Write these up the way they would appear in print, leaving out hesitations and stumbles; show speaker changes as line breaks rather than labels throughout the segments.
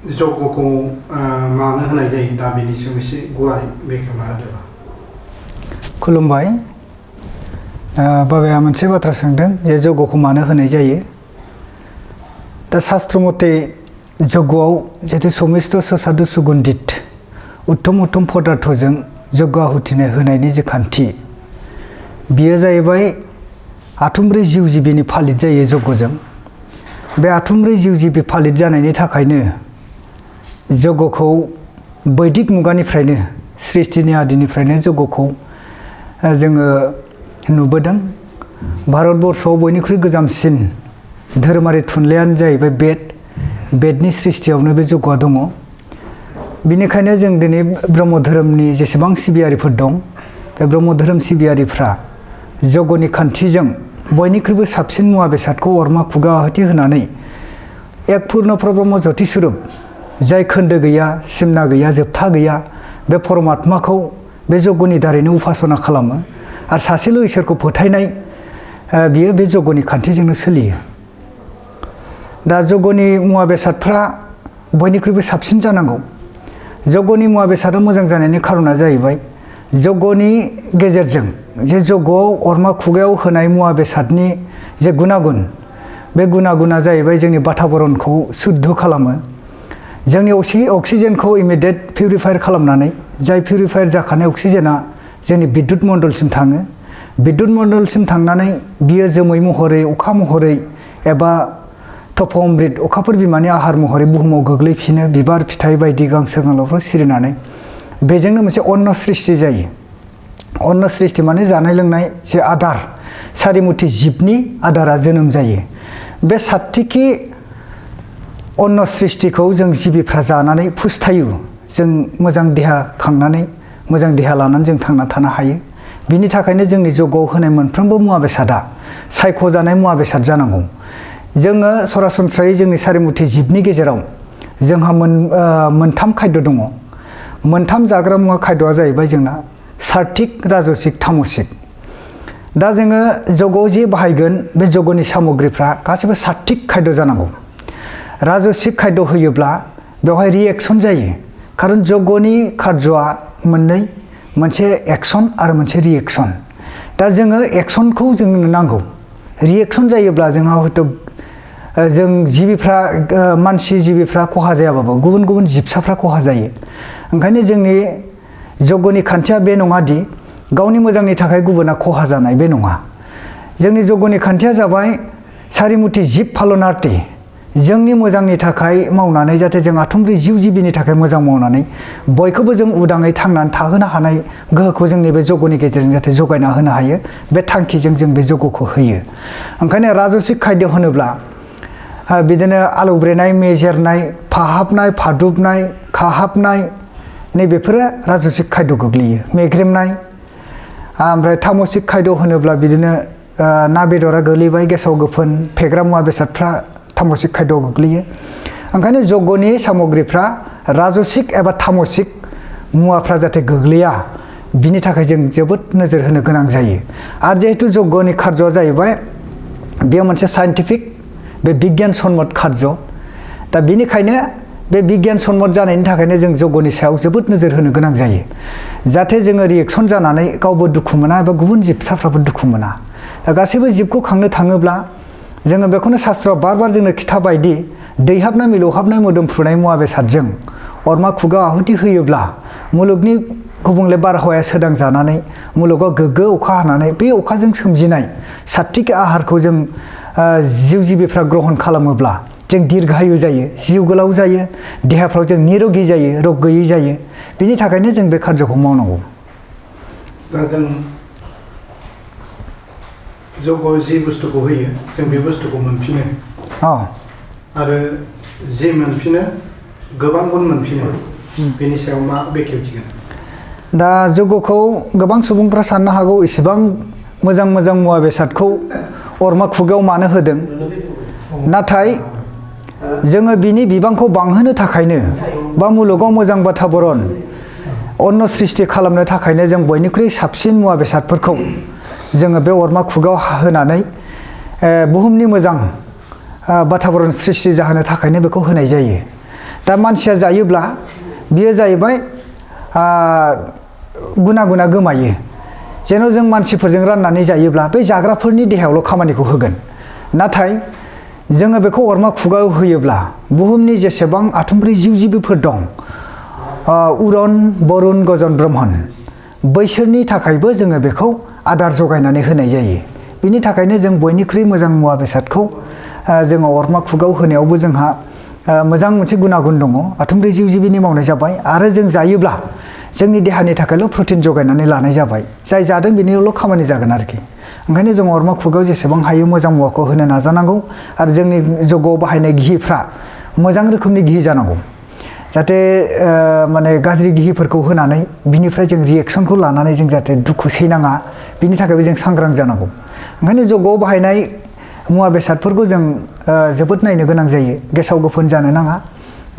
जगखौ मानो होनाय जायो दा बेनि सायाव एसे गुवारै बेखेवना होदोबा।
खुलुमबाय। बाबाया मोनसे बाथ्रा सोंदों जे जगखौ मानो होनाय जायो। दा शास्त्र मते जगआव जिहेतु समिष्ट ससादु सुगन्धित उत्तम उत्तम पदार्थजों जग आहुतिनाय होनायनि जे खान्थि बियो जाहैबाय आथुमब्रै जिउ जिबिनि फालित जायो जगजों। बे आथुमब्रै जिउ जिबि फालित जानायनि थाखायनो जगखौ बैदिक मुगानिफ्रायनो सृष्टिनि आदिनिफ्रायनो जगखौ जोङो नुबोदों। भारतबर्षआव बयनिख्रुइ गोजामसिन धोरोमारि थुनलाइयानो जाहैबाय बेदनि सृष्टियावनो बे जगआ दङ। बिनिखायनो जों दिनै ब्रह्म धोरोमनि जेसेबां सिबियारिफोर दं बे ब्रह्म धोरोम सिबियारिफ्रा जगनि खान्थिजों बयनिख्रुइबो साबसिन मुवा बेसादखौ अरमा खुगा आहुति होनानै एक पूर्ण परब्रह्म ज्योति स्वरूप जाय खोन्दो गैया, सिमना गैया, जोबथा गैया, बे परमात्माखौ बे जगनि दारैनो उपासना खालामो आरो सासेल' इसोरखौ फोथायनाय बियो बे जगनि खान्थिजोंनो सोलियो। दा जगनि मुवा बेसादफ्रा बयनिख्रुइबो साबसिन जानांगौ। जगनि मुवा बेसादा मोजां जानायनि खारना जाहैबाय जगनि गेजेरजों जे जगआव अरमा खुगायाव होनाय मुवा बेसादनि जे गुनागुन बे गुनागुना जाहैबाय जोंनि बाताबरणखौ शुद्ध खालामो। जोंनि अक्सिजेनखौ इमिडियेट पिउरिफायार खालामनानै जाय पिउरिफायार जाखानाय अक्सिजेना जोंनि बिद्युत मण्डलसिम थाङो। बिद्युत मण्डलसिम थांनानै बियो जोमै महरै, अखा महरै एबा तप अमृत अखाफोर बिमानि आहार महरै बुहुमाव गोग्लैफिनो, बिबार फिथाइ बायदि गांसो गांलाफ्राव सिरिनानै बेजोंनो मोनसे अन्न सृष्टि जायो। अन्न सृष्टि माने जानाय लोंनाय जे आदार, सारिमुथि जिबनि आदारा जोनोम जायो। बे सात्तिकि अन्न सृष्टिखौ जों जिबिफ्रा जानानै फुस्थायो। जों मोजां देहा खांनानै मोजां देहा लानानै जों थांना थानो हायो। बिनि थाखायनो जोंनि जगआव होनाय मोनफ्रोमबो मुवा बेसादा सायख'जानाय मुवा बेसाद जानांगौ। जोङो सरासनस्रायै जोंनि सारिमुथि जिबनि गेजेराव जोंहा मोनथाम खायद' दङ। मोनथाम जाग्रा मुवा खायद'आ जाहैबाय जोंना सात्विक, राजसिक, तामसिक। दा जोङो जगआव जे बाहायगोन बे जगनि सामग्रिफ्रा गासैबो सात्विक खायद' जानांगौ। राजसिक खायद' होयोब्ला बेवहाय रिएक्सन जायो। खारन जगनि खार्जआ मोननै, मोनसे एक्सन आरो मोनसे रिएक्सन। दा जोङो एक्सनखौ जोंनो नांगौ। रिएक्सन जायोब्ला जोंहा हयथ' जों जिबिफ्रा मानसि जिबिफ्रा खहा जायाबाबो गुबुन गुबुन जिबसाफ्रा खहा जायो। ओंखायनो जोंनि जगनि खान्थिया बे नङा दि गावनि मोजांनि थाखाय गुबुना खहा जानाय, बे नङा। जोंनि जगनि खान्थिया जाबाय सारिमुथि जिब फालनार्थी, जोंनि मोजांनि थाखाय मावनानै जाहाथे जों आथुमब्रै जिउ जिबिनि थाखाय मोजां मावनानै बयखौबो जों उदाङै थांनानै थाहोनो हानाय गोहोखौ जोंनि बे जगनि गेजेरजों जाहाथे जगायना होनो हायो, बे थांखिजों जों बे जगखौ होयो। ओंखायनो राजसिक खायद' होनोब्ला बिदिनो आलौब्रेनाय, मेजेरनाय, फाहाबनाय, फादुबनाय, खाहाबनाय नैबेफोरो राजसिक खायद' गोग्लैयो। मेग्रेमनाय। ओमफ्राय तामसिक खायद' होनोब्ला बिदिनो ना बेदरा गोग्लैबाय, गेसाव गोफोन फेग्रा मुवा बेसादफ्रा तामसिक खायद'आव गोग्लैयो। ओंखायनो जगनि सामग्रिफ्रा राजसिक एबा तामसिक मुवाफ्रा जाहाथे गोग्लैया बिनि थाखाय जों जोबोद नोजोर होनो गोनां जायो। आरो जिहेतु जगनि खार्जआ जाहैबाय बेयो मोनसे साइन्टिफिक, बे बिगियान सम्मत खार्ज। दा बेनिखायनो बे बिगियान सम्मत जानायनि थाखायनो जों जगनि सायाव जोबोद नोजोर होनो गोनां जायो। जाहाथे जोङो रिएक्सन जानानै गावबो दुखु मोना एबा गुबुन जिबसाफ्राबो दुखु मोना। दा गासैबो जिबखौ खांनो थाङोब्ला जोङो बेखौनो शास्त्रआव बार बार जोंनो खिथाबायदि दैहाबनाय मिलौहाबनाय मोदोमफ्रुनाय मुवा बेसादजों अरमा खुगा आहुति होयोब्ला मुलुगनि गुबुंले बारहावाया सोदांजानानै मुलुगाव गोग्गो अखा हानानै बे अखाजों सोमजिनाय सात्विक आहारखौ जों जिउ जिबिफ्रा ग्रहण खालामोब्ला जों दीर्घायु जायो, जिउ गोलाव जायो, देहाफ्राव जों निरोगी जायो, रग गैयै जायो। बिनि थाखायनो जों बे खार्जखौ मावनांगौ।
दा जों जगआव जि बुस्थुखौ होयो जों बे बुस्थुखौ मोनफिनो। आरो जे मोनफिनो गोबां गुन मोनफिनो। बेनि सायाव मा बेखेवथिगोन?
दा जगखौ गोबां सुबुंफ्रा साननो हागौ इसेबां मोजां मोजां मुवा बेसादखौ अरमा खुगायाव मानो होदों। नाथाय जोङो बिनि बिबांखौ बांहोनो थाखायनो बा मुलुगाव मोजां बाताबरण अन्न सृष्टि खालामनो थाखायनो जों बयनिख्रुइ साबसिन मुवा बेसादफोरखौ जोङो बे अरमा खुगायाव होनानै बुहुमनि मोजां बाताबरण सृष्टि जाहोनो थाखायनो बेखौ होनाय जायो। दा मानसिया जायोब्ला बियो जाहैबाय गुना गुना गोमायो जेन' जों मानसिफोरजों राननानै जायोब्ला बे जाग्राफोरनि देहायावल' खामानिखौ होगोन नाथाय जोङो बेखौ अरमा खुगायाव होयोब्ला बुहुमनि जेसेबां आथुमब्रै जिउ जिबिफोर दं उरन बरुन गजन ब्रह्मन बैसोरनि थाखायबो जोङो बेखौ आदार जगायनानै होनाय जायो बिनि थाखायनो जों बयनिख्रुइ मोजां मुवा बेसादखौ जोङो अरमा खुगायाव होनायावबो जोंहा मोजां मोनसे गुनागुन दङ आथुमब्रै जिउ जिबिनि मावनाय जाबाय आरो जों जायोब्ला जोंनि देहानि थाखायल' प्रटिन जगायनानै लानाय जाबाय जाय जादों बेनिल' खामानि जागोन आरोखि ओंखायनो जों अरमा खुगायाव जेसेबां हायो मोजां मुवाखौ होनो नाजानांगौ आरो जोंनि जगआव बाहायनाय घिफ्रा मोजां रोखोमनि घि जानांगौ जाहाथे माने गाज्रि घिफोरखौ होनानै बिनिफ्राय जों रिएक्सनखौ लानानै जों जाहाथे दुखु सैनाङा बिनि थाखायबो जों सांग्रां जानांगौ ओंखायनो जगआव बाहायनाय मुवा बेसादफोरखौ जों जोबोद नायनो गोनां जायो गेसाव गोफोन जानो नाङा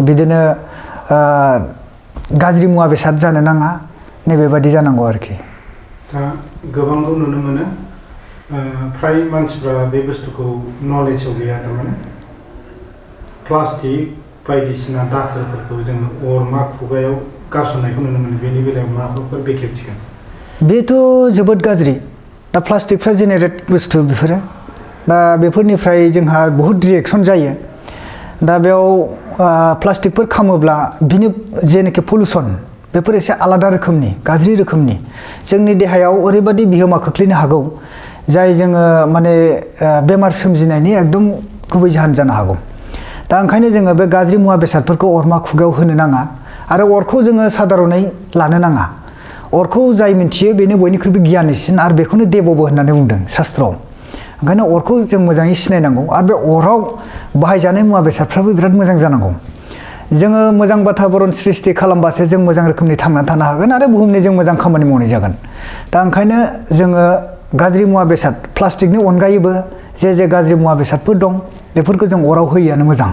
बिदिनो गाज्रि मुवा बेसाद जानो नाङा नैबेबादि जानांगौ आरोखि
दा गोबांखौ नुनो मोनो फ्राय मानसिफ्रा बे बुस्थुखौ नलेजआव गैया थारमाने प्लास्टिक बायदिसिना दाखोरफोरखौ जोङो अरमा खुगायाव गारसननायखौ नुनो मोनो बेनि बेलायाव माबाफोर बेखेवथिगोन
बेथ' जोबोद गाज्रि दा प्लास्टिकफ्रा जेनेरेट बुस्थु बेफोरो दा बेफोरनिफ्राय जोंहा बहुद रिएक्सन जायो दा बेयाव प्लास्टिकफोर खामोब्ला बिनि जेनाखि पलुसन बेफोर एसे आलादा रोखोमनि गाज्रि रोखोमनि जोंनि देहायाव ओरैबादि बिहोमा खोख्लैनो हागौ जाय जोङो माने बेमार सोमजिनायनि एकदम गुबै जाहोन जानो हागौ दा ओंखायनो जोङो बे गाज्रि मुवा बेसादफोरखौ अरमा खुगायाव होनो नाङा आरो अरखौ जोङो साधारनै लानो नाङा अरखौ जाय मिन्थियो बेनो बयनिख्रुइबो गियानिसिन आरो बेखौनो देबबो होननानै बुंदों शास्त्रआव ओंखायनो अरखौ जों मोजाङै सिनायनांगौ आरो बे अराव बाहायजानाय मुवा बेसादफ्राबो बिराद मोजां जानांगौ जोङो मोजां बाताबरन सृष्टि खालामबासो जों मोजां रोखोमनि थांनानै थानो हागोन आरो बुहुमनि जों मोजां खामानि मावनाय जागोन दा ओंखायनो जोङो गाज्रि मुवा बेसाद प्लास्टिकनि अनगायैबो जे गाज्रि मुवा बेसादफोर दं बेफोरखौ जों अराव होयैआनो मोजां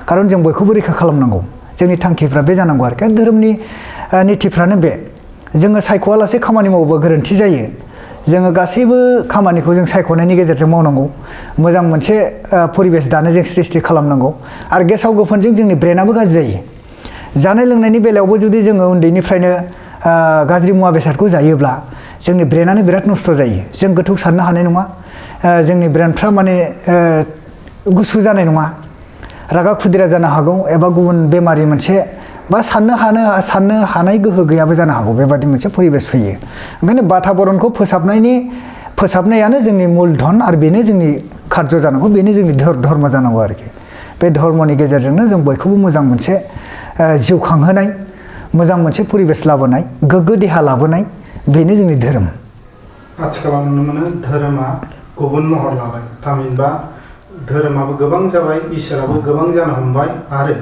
खारन जों बयखौबो रैखा खालामनांगौ जोंनि थांखिफ्रा बे जानांगौ आरोखि धोरोमनि नितिफ्रानो बे जोङो सायख'आलासे खामानि मावोबा गोरोन्थि जायो जोङो गासैबो खामानिखौ जों सायख'नायनि गेजेरजों मावनांगौ मोजां मोनसे परिबेस दानो जों सृष्टि खालामनांगौ आरो गेसाव गोफोनजों जोंनि ब्रेनाबो गाज्रि जायो जानाय लोंनायनि बेलायावबो जुदि जोङो उन्दैनिफ्रायनो गाज्रि मुवा बेसादखौ जायोब्ला जोंनि ब्रेनानो बिराद नस्थ' जायो जों गोथौ साननो हानाय नङा जोंनि ब्रेनफ्रा माने गुसु जानाय नङा रागा खुदिरा जानो हागौ एबा गुबुन बेमारि मोनसे बा साननो हानाय गोहो गैयाबो जानो हागौ बेबादि मोनसे परिबेस फैयो ओंखायनो बाताबरणखौ फोसाबनायानो जोंनि मुलधन आरो बेनो जोंनि कार्य जानांगौ बेनो जोंनि धर्म जानांगौ आरोखि बे धर्मनि गेजेरजोंनो जों बयखौबो मोजां मोनसे जिउ खांहोनाय मोजां मोनसे परिबेस लाबोनाय गोग्गो देहा लाबोनाय बेनो जोंनि धोरोम
आथिखालाव नुनो मोनो धोरोमा गुबुन महर लाबाय थामहिनबा धोरोमाबो गोबां जाबाय इसोराबो गोबां जानो हमबाय आरो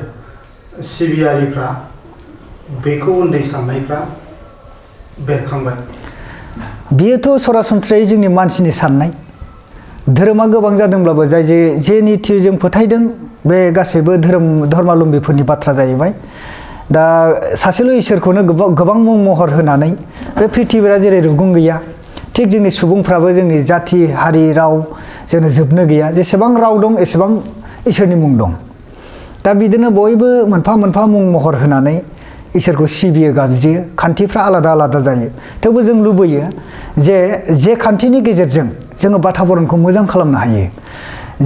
सिबियारिफ्रा बेखौ उन्दै साननायफ्रा बेरखांबाय
बेयोथ' सरासनस्रायै जोंनि मानसिनि साननाय धोरोमा गोबां जादोंब्लाबो जाय जे नितिजों फोथायदों बे गासैबो धर्मालम्बीफोरनि बाथ्रा जाहैबाय दा सासेल' इसोरखौनो गोबां मुं महर होनानै बे पृथिबीया जेरै रुगुं गैया थिग जोंनि सुबुंफ्राबो जोंनि जाथि हारि राव जोंनो जोबनो गैया जेसेबां राव दं एसेबां इसोरनि मुं दं दा बिदिनो बयबो मोनफा मोनफा मुं महर होनानै इसोरखौ सिबियो गाबज्रियो खान्थिफ्रा आलादा आलादा जायो थेवबो जों लुबैयो जे खान्थिनि गेजेरजों जोङो बाताबरणखौ मोजां खालामनो हायो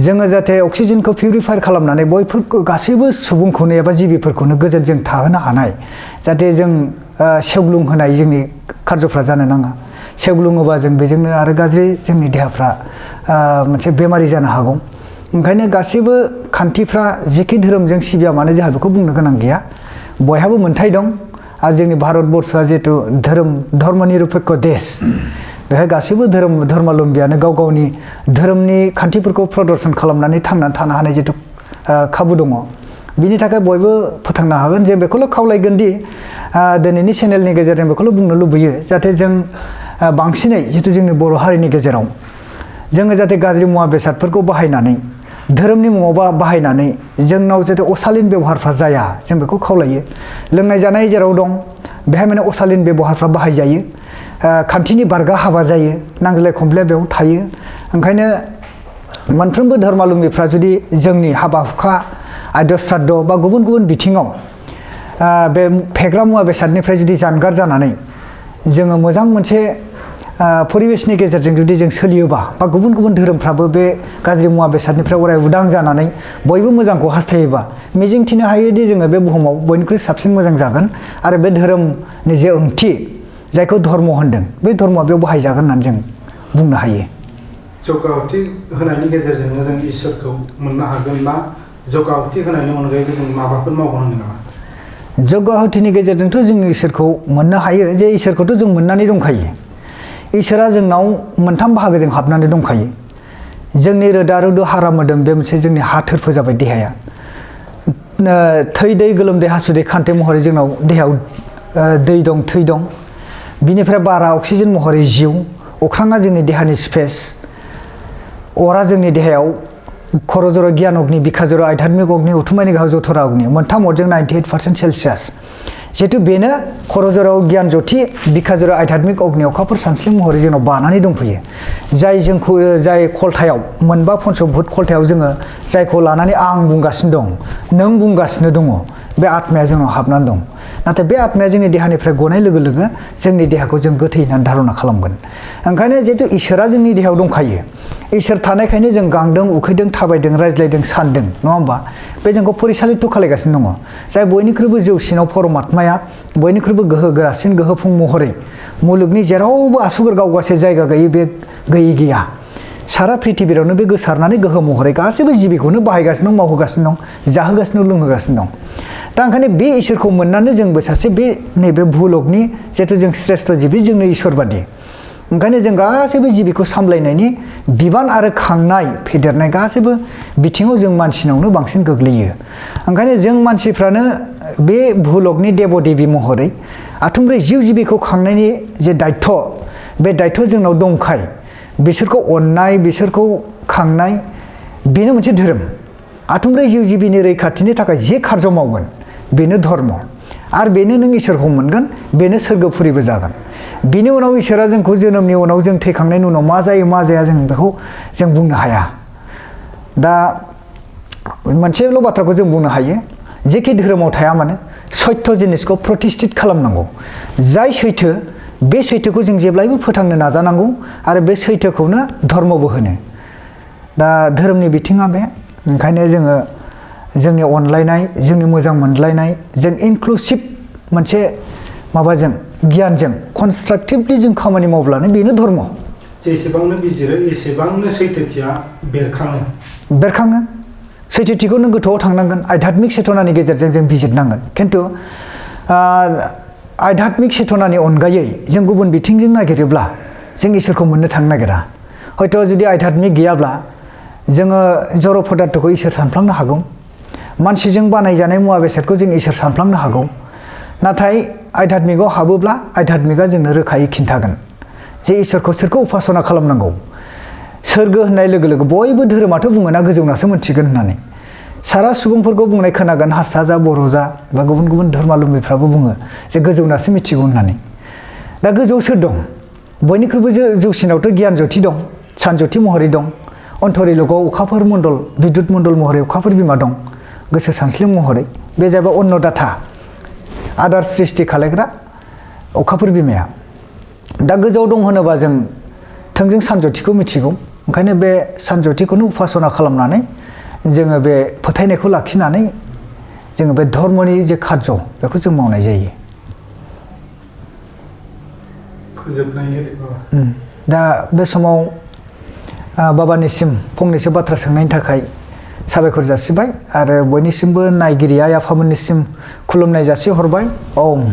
जोङो जाहाथे अक्सिजेनखौ पिउरिफाइ खालामनानै बयफोरखौ गासैबो सुबुंखौनो एबा जिबिफोरखौनो गोजोन जों थाहोनो हानाय जाहाथे जों सेवग्लुं होनाय जोंनि कार्जफ्रा जानो नाङा सेवग्लुङोबा जों बेजोंनो आरो गाज्रि जोंनि देहाफ्रा मोनसे बेमारि जानो हागौ ओंखायनो गासैबो खान्थिफ्रा जेखि धोरोमजों सिबिया मानो जोंहा बेखौ बुंनो गोनां गैया बयहाबो मोनथाय दं आरो जोंनि भारतबर्षआ जिहेतु धर्मनिरपेक्ष देश बेहाय गासैबो धर्मालम्बीयानो गाव गावनि धोरोमनि खान्थिफोरखौ प्रदर्शन खालामनानै थांनानै थानो हानाय जिहेतु खाबु दङ बिनि थाखाय बयबो फोथांनो हागोन जे बेखौल' खावलायगोन दि दिनैनि चेनेलनि गेजेरजों बेखौल' बुंनो लुबैयो जाहाथे जों बांसिनै जिहेतु जोंनि बर' हारिनि गेजेराव जोङो जाहाथे गाज्रि मुवा बेसादफोरखौ बाहायनानै धोरोमनि मुङाव बाहायनानै जोंनाव जाहाथे असालिन बेबहारफ्रा जाया जों बेखौ खावलायो लोंनाय जानाय जेराव दं बेहाय माने असालिन बेबहारफ्रा बाहायजायो खान्थिनि बारगा हाबा जायो नांज्लाय खमज्लाय बेयाव थायो ओंखायनो मोनफ्रोमबो धर्मालम्बीफ्रा जुदि जोंनि हाबा हुखा आद्य श्राद्ध बा गुबुन गुबुन बिथिङाव बे फेग्रा मुवा बेसादनिफ्राय जुदि जानगार जानानै जोङो मोजां मोनसे परिबेसनि गेजेरजों जुदि जों सोलियोबा बा गुबुन गुबुन धोरोमफ्राबो बे गाज्रि मुवा बेसादनिफ्राय अराय उदां जानानै बयबो मोजांखौ हास्थायोबा मिजिंथिनो हायोदि जोङो बे बुहुमाव बयनिख्रुइ साबसिन मोजां जागोन आरो बे धोरोमनि जे ओंथि जायखौ धर्म होनदों बे धर्मआ बेयाव बाहायजागोन होननानै जों बुंनो हायो।
जौगाहुथि होनायनि गेजेरजोंनो जों इसोरखौ मोननो हागोन ना जौगाहुथि होनायनि अनगायैबो जों माबाफोर मावबावनांगोन नामा?
जौगाहुथिनि गेजेरजोंथ' जों इसोरखौ मोननो हायो जे इसोरखौथ' जों मोननानै दंखायो। इसोरा जोंनाव मोनथाम बाहागोजों हाबनानै दंखायो। जोंनि रोदा रुदु हारा मोदोम बे मोनसे जोंनि हा थोरफो जाबाय देहाया। थै दै गोलोमदै हासुदै खान्थि महरै जोंनाव देहायाव दै दं थै दं। बिनिफ्राय बारा अक्सिजेन महरै जिउ, अख्राङा जोंनि देहानि स्पेस, अरा जोंनि देहायाव खर' जर' गियान अग्नि, बिखा जर' आध्यात्मिक अग्नि, उथुमायनि गाहायाव जथरा अग्नि, मोनथाम अरजों 98% सेलसियास। जिहेतु बेनो खर' जराव गियान ज्योति, बिखा जराव आध्यात्मिक अग्नि अखाफोर सानस्लिं महरै जोंनाव बानानै दंफैयो। जाय खलथायाव मोनबा पन्चभूत खलथायाव जोङो जायखौ लानानै आं बुंगासिनो दं, नों बुंगासिनो दङ, बे आत्माया जोंनाव हाबनानै दं। नाथाय बे आत्माया जोंनि देहानिफ्राय गनाय लोगो लोगो जोंनि देहाखौ जों गोथै होननानै धारणा खालामगोन। ओंखायनो जिहेतु इसोरा जोंनि देहायाव दंखायो, इसोर थानायखायनो जों गांदों, उखैदों, थाबायदों, रायज्लायदों, सानदों, नङा होमबा? बे जोंखौ परिसालित खालामगासिनो दङ। जाय बयनिख्रुइबो जौसिनाव परमात्माया बयनिख्रुइबो गोहो गोरासिन गोहोफुं महरै मुलुगनि जेरावबो आसुगुर गावगासे जायगा गैयै बे गैयै गैया। सारा पृथिबियावनो बे गोसारनानै गोहो महरै गासैबो जिबिखौनो बाहायगासिनो दं, मावहोगासिनो दं, जाहोगासिनो दं, लोंहोगासिनो दं। दा ओंखायनो बे इसोरखौ मोननानै जोंबो सासे बे नैबे भुलकनि जिहेतु जों श्रेष्ठ जिबि, जोंनो इसोर बादि। ओंखायनो जों गासैबो जिबिखौ सामलायनायनि बिबान आरो खांनाय फेदेरनाय गासैबो बिथिङाव जों मानसिनावनो बांसिन गोग्लैयो। ओंखायनो जों मानसिफ्रानो बे भुलकनि देव देबि महरै आथुमब्रै जिउ जिबिखौ खांनायनि जे दायथ' बे दायथ' जोंनाव दंखाय बिसोरखौ अननाय, बिसोरखौ खांनाय, बेनो मोनसे धोरोम। आथुमब्रै जिउ जिबिनि रैखाथिनि थाखाय जे कार्य मावगोन बेनो धर्म। आरो बेनो नों इसोरखौ मोनगोन, बेनो सोरगोफुरिबो जागोन। बिनि उनाव इसोरा जोंखौ जोनोमनि उनाव जों थैखांनायनि उनाव मा जायो मा जाया जों बेखौ जों बुंनो हाया। दा मोनसेल' बाथ्राखौ जों बुंनो हायो, जेखि धोरोमाव थाया मानो सत्य जिनिसखौ प्रतिष्ठित खालामनांगौ। जाय सैथो बे सैथोखौ जों जेब्लायबो फोथांनो नाजानांगौ आरो बे सैथोखौनो धर्मबो होनो। दा धोरोमनि बिथिङा बे। ओंखायनो जोङो जोंनि अनलायनाय, जोंनि मोजां मोनलायनाय, जों इनक्लुसिभ मोनसे माबाजों गियानजों कनस्ट्राक्टिभलि जों खामानि मावब्लानो बेनो धर्म।
जेसेबांनो बिजिरो एसेबांनो सैथोथिया
बेरखाङो। सैथोथिखौ नों गोथौआव थांनांगोन, आध्यात्मिक चेतनानि गेजेरजों जों बिजिरनांगोन। खिन्थु आध्यात्मिक चेतनानि अनगायै जों गुबुन बिथिंजों नागिरोब्ला जों इसोरखौ मोननो थांनो नागिरा। हयथ' जुदि आध्यात्मिक गैयाब्ला जोङो जड़ पदार्थखौ इसोर सानफ्लांनो हागौ, मानसिजों बानायजानाय मुवा बेसादखौ जों इसोर सानफ्लांनो हागौ। नाथाय आध्यात्मिकआव हाबोब्ला आध्यात्मिकआ जोंनो रोखायै खिन्थागोन जे इसोरखौ सोरखौ उपासना खालामनांगौ। सोरगो होननाय लोगो लोगो बयबो धोरोमाथ' बुङोना गोजौनासो मोनथिगोन होननानै। सारा सुबुंफोरखौ बुंनाय खोनागोन, हारसा जा, बर' जा बा गुबुन गुबुन धर्मावलम्बीफ्राबो बुङो जे गोजौनासो मिथिगौ होननानै। दा गोजौआव सोर दं? बयनिख्रुइबो जौसिनावथ' गियान ज्योति दं, सान ज्योति महरै दं। अन्तरिलकआव अखाफोर मण्डल, बिद्युत मण्डल महरै अखाफोर बिमा दं, गोसो सानस्लिं महरै। बे जाबाय अन्नदाता, आदार सृष्टि खालायग्रा अखाफोर बिमाया। दा गोजौआव दं होनोबा जों थोंजों सान ज्योतिखौ मिथिगौ। ओंखायनो बे सान ज्योतिखौनो उपासना खालामनानै जोङो बे फोथायनायखौ लाखिनानै जोङो बे धर्मनि जे कार्य बेखौ जों मावनाय जायो। दा बे समाव बाबानिसिम फंनैसो बाथ्रा सोंनायनि थाखाय साबायखर जासिबाय आरो बयनिसिमबो नायगिरि आइ आफामोननिसिम खुलुमनाय जासिहरबाय। ओम।